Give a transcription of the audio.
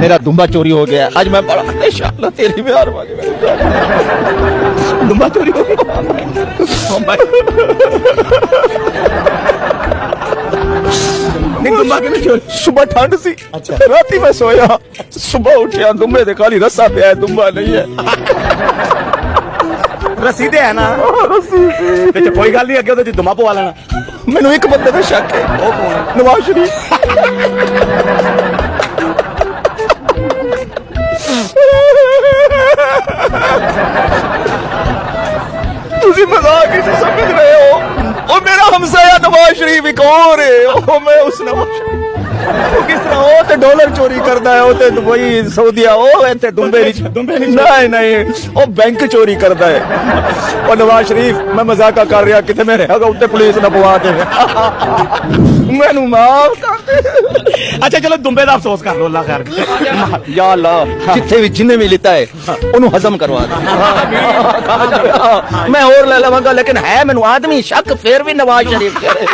तेरा दुम्बा चोरी हो गया। आज मैं बड़ा इंशाअल्लाह तेरी मेहरबानी दुम्बा चोरी हो गया। नहीं दुम्बा क्यों चोरी? सुबह ठंड सी, अच्छा राती मैं सोया, सुबह उठिया दुम्बे दे खाली रस्सा पे है, दुम्बा नहीं है। रस्सी ते है ना ते कोई गल नहीं, अगे ओदे दुम्बा पवा लेना। मैनू एक बंदे पे शक है, वो कौन है? नवाज शरीफ। तुसी मजाक ही नहीं समझ रहे हो। ओ मेरा हमसाया नवाज शरीफ एक और है। ओ मैं उस नवाज शरीफ किस तरह ओ ते डॉलर चोरी करदा है, ओ ते दुबई सऊदीया, ओ इत्थे दुबई नहीं नहीं ओ बैंक चोरी करदा है। ओ नवाज शरीफ मैं मजाक कर रहा, किथे मेरे हैगा उत्ते पुलिस ना पवा दे। मैनू माफ कर दे। अच्छा चलो दुम्बे दा अफसोस कर लो, अल्लाह खैर करे। या अल्लाह जिथे भी जिन्हें भी लिता है उन्हें हजम करवा दे। मैं और ले लवांगा, लेकिन है मैनू आदमी शक फिर भी नवाज शरीफ करे।